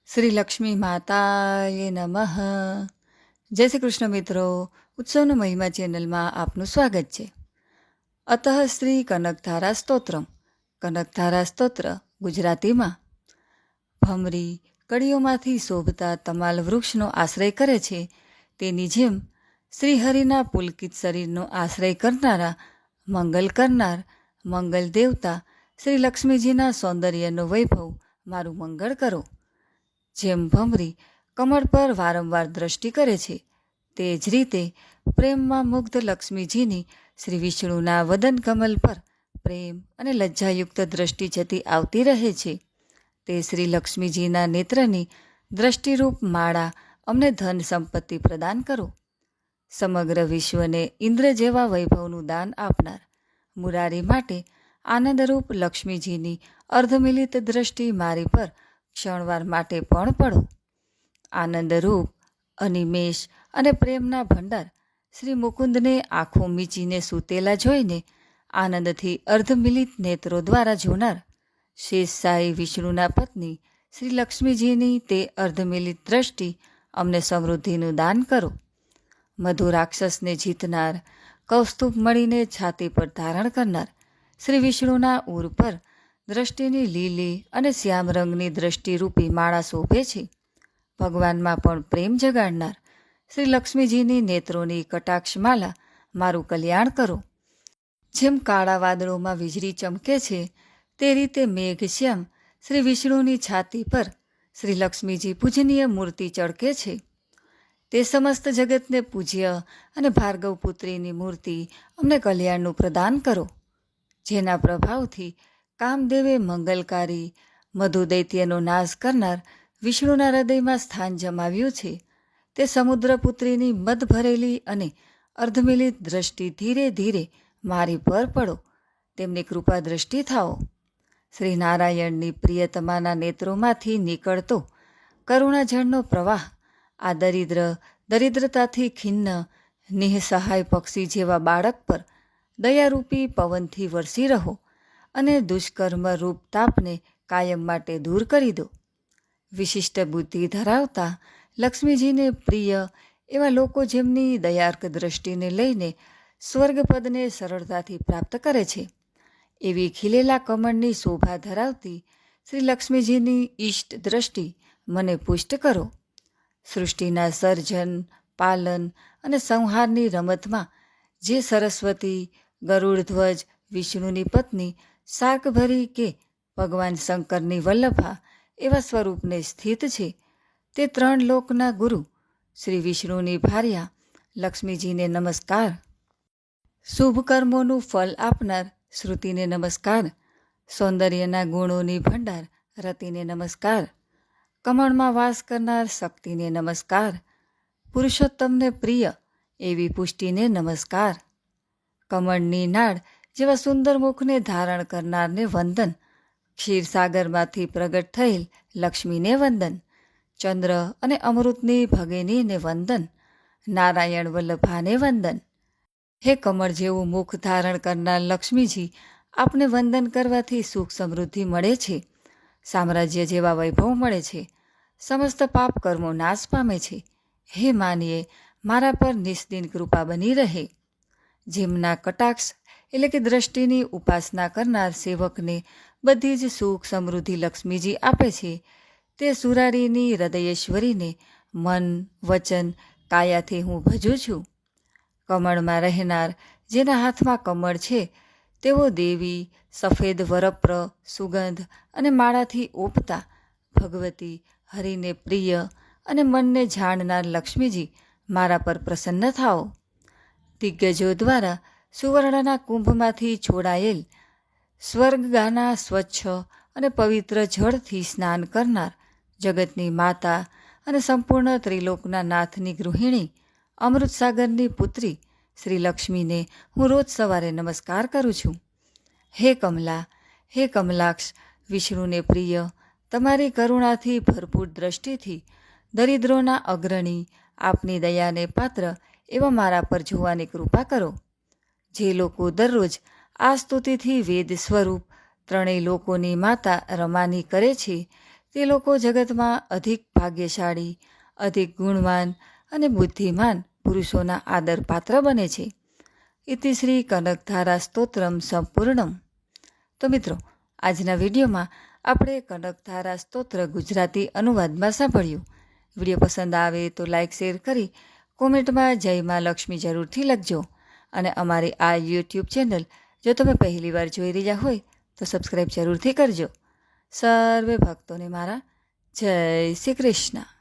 શ્રી લક્ષ્મી માતાએ નમઃ. જય શ્રી કૃષ્ણ મિત્રો. ઉત્સવનો મહિમા ચેનલમાં આપનું સ્વાગત છે. અતઃ શ્રી કનકધારા સ્તોત્રમ. કનકધારા સ્તોત્ર ગુજરાતીમાં. ભમરી કડીઓમાંથી શોભતા તમાલ વૃક્ષનો આશ્રય કરે છે, તેની જેમ શ્રીહરિના પુલકિત શરીરનો આશ્રય કરનારા મંગલ કરનાર મંગલ દેવતા શ્રી લક્ષ્મીજીના સૌંદર્યનો વૈભવ મારું મંગળ કરો. જેમ ભમરી કમળ પર વારંવાર દ્રષ્ટિ કરે છે, તે જ રીતે પ્રેમમાં મુગ્ધ લક્ષ્મીજીની શ્રી વિષ્ણુના વદન કમલ પર પ્રેમ અને લજ્જાયુક્ત દ્રષ્ટિ જતી આવતી રહે છે. તે શ્રી લક્ષ્મીજીના નેત્રની દ્રષ્ટિરૂપ માળા અમને ધન સંપત્તિ પ્રદાન કરો. સમગ્ર વિશ્વને ઇન્દ્ર જેવા વૈભવનું દાન આપનાર મુરારી માટે આનંદરૂપ લક્ષ્મીજીની અર્ધમિલિત દ્રષ્ટિ મારી પર ક્ષણવાર માટે પણ પડો. આનંદરૂપ અનિમેષ અને પ્રેમના ભંડાર શ્રી મુકુંદને આંખો મીચીને સૂતેલા જોઈને આનંદથી અર્ધમિલિત નેત્રો દ્વારા જોનાર શેષશાહી વિષ્ણુના પત્ની શ્રી લક્ષ્મીજીની તે અર્ધમિલિત દ્રષ્ટિ અમને સમૃદ્ધિનું દાન કરો. મધુ રાક્ષસને જીતનાર કૌસ્તુભ મળીને છાતી પર ધારણ કરનાર શ્રી વિષ્ણુના ઉર પર દ્રષ્ટિની લીલી અને શ્યામ રંગની દ્રષ્ટિરૂપી માળા શોભે છે. ભગવાનમાં પણ પ્રેમ જગાડનાર શ્રી લક્ષ્મીજીની નેત્રોની કટાક્ષમાલા મારું કલ્યાણ કરો. જેમ કાળા વાદળોમાં વીજળી ચમકે છે, તે રીતે મેઘશ્યામ શ્રી વિષ્ણુની છાતી પર શ્રી લક્ષ્મીજી પૂજનીય મૂર્તિ ચળકે છે. તે સમસ્ત જગતને પૂજ્ય અને ભાર્ગવ પુત્રીની મૂર્તિ અમને કલ્યાણનું પ્રદાન કરો. જેના પ્રભાવથી કામદેવે મંગલકારી મધુદૈત્યનો નાશ કરનાર વિષ્ણુના હૃદયમાં સ્થાન જમાવ્યું છે, તે સમુદ્રપુત્રીની મદ ભરેલી અને અર્ધમિલિત દ્રષ્ટિ ધીરે ધીરે મારી પર પડો. તેમની કૃપા દ્રષ્ટિ થાઓ. શ્રી નારાયણની પ્રિયતમાના નેત્રોમાંથી નીકળતો કરુણાજળનો પ્રવાહ આ દરિદ્રતાથી ખિન્ન નિઃસહાય પક્ષી જેવા બાળક પર દયારૂપી પવનથી વરસી રહો અને દુષ્કર્મ રૂપ તાપને કાયમ માટે દૂર કરી દો. વિશિષ્ટ બુદ્ધિ ધરાવતા લક્ષ્મીજીને પ્રિય એવા લોકો જેમની દયાર્ક દ્રષ્ટિને લઈને સ્વર્ગપદને સરળતાથી પ્રાપ્ત કરે છે, એવી ખીલેલા કમળની શોભા ધરાવતી શ્રી લક્ષ્મીજીની ઇષ્ટ દ્રષ્ટિ મને પુષ્ટ કરો. સૃષ્ટિના સર્જન, પાલન અને સંહારની રમતમાં જે સરસ્વતી, ગરુડધ્વજ, વિષ્ણુની પત્ની, શાકભરી કે ભગવાન શંકરની વલ્લભા એવા સ્વરૂપને સ્થિત છે, તે ત્રણ લોકના ગુરુ શ્રી વિષ્ણુની ભાર્યા લક્ષ્મીજીને નમસ્કાર. શુભ કર્મોનું ફલ આપનાર શ્રુતિને નમસ્કાર. સૌંદર્યના ગુણોની ભંડાર રતિને નમસ્કાર. કમળમાં વાસ કરનાર શક્તિને નમસ્કાર. પુરુષોત્તમને પ્રિય એવી પુષ્ટિને નમસ્કાર. કમળની નાળ જેવા સુંદર મુખને ધારણ કરનારને વંદન. ક્ષીરસાગરમાંથી પ્રગટ થયેલ લક્ષ્મીને વંદન. ચંદ્ર અને અમૃતની ભગિનીને વંદન. નારાયણ વલ્લભાને વંદન. હે કમળ જેવું મુખ ધારણ કરનાર લક્ષ્મીજી, આપને વંદન કરવાથી સુખ સમૃદ્ધિ મળે છે, સામ્રાજ્ય જેવા વૈભવ મળે છે, સમસ્ત પાપ કર્મો નાશ પામે છે. હે માનીએ મારા પર નિસ્દિન કૃપા બની રહે. જેમના કટાક્ષ એટલે કે દ્રષ્ટિની ઉપાસના કરનાર સેવકને બધી જ સુખ સમૃદ્ધિ લક્ષ્મીજી આપે છે, તે સુરારીની હૃદયેશ્વરીને મન, વચન, કાયાથી હું ભજું છું. કમળમાં રહેનાર જેના હાથમાં કમળ છે, તેઓ દેવી, સફેદ વરપ્ર, સુગંધ અને માળાથી ઓપતા ભગવતી, હરિને પ્રિય અને મનને જાણનાર લક્ષ્મીજી મારા પર પ્રસન્ન થાઓ. દિગ્ગજો દ્વારા સુવર્ણના કુંભમાંથી છોડાયેલ સ્વર્ગગાના સ્વચ્છ અને પવિત્ર જળથી સ્નાન કરનાર જગતની માતા અને સંપૂર્ણ ત્રિલોકના નાથની ગૃહિણી અમૃતસાગરની પુત્રી શ્રી લક્ષ્મીને હું રોજ સવારે નમસ્કાર કરું છું. હે કમલા, હે કમલાક્ષ, વિષ્ણુને પ્રિય તમારી કરુણાથી ભરપૂર દ્રષ્ટિથી દરિદ્રોના અગ્રણી આપની દયાને પાત્ર એવા મારા પર જોવાની કૃપા કરો. જે લોકો દરરોજ આ સ્તુતિથી વેદ સ્વરૂપ ત્રણેય લોકોની માતા રમાની કરે છે, તે લોકો જગતમાં અધિક ભાગ્યશાળી, અધિક ગુણવાન અને બુદ્ધિમાન પુરુષોના આદરપાત્ર બને છે. ઇતિ શ્રી કનકધારા સ્તોત્રમ સંપૂર્ણમ. તો મિત્રો, આજના વિડીયોમાં આપણે કનકધારા સ્તોત્ર ગુજરાતી અનુવાદમાં સાંભળ્યું. વિડીયો પસંદ આવે તો લાઇક શેર કરી કોમેન્ટમાં જય માં લક્ષ્મી જરૂરથી લખજો. અને અમારી આ યુટ્યુબ ચેનલ જો તમે પહેલીવાર જોઈ રહ્યા હોય તો સબસ્ક્રાઈબ જરૂરથી કરજો. સર્વે ભક્તોને મારા જય શ્રી કૃષ્ણ.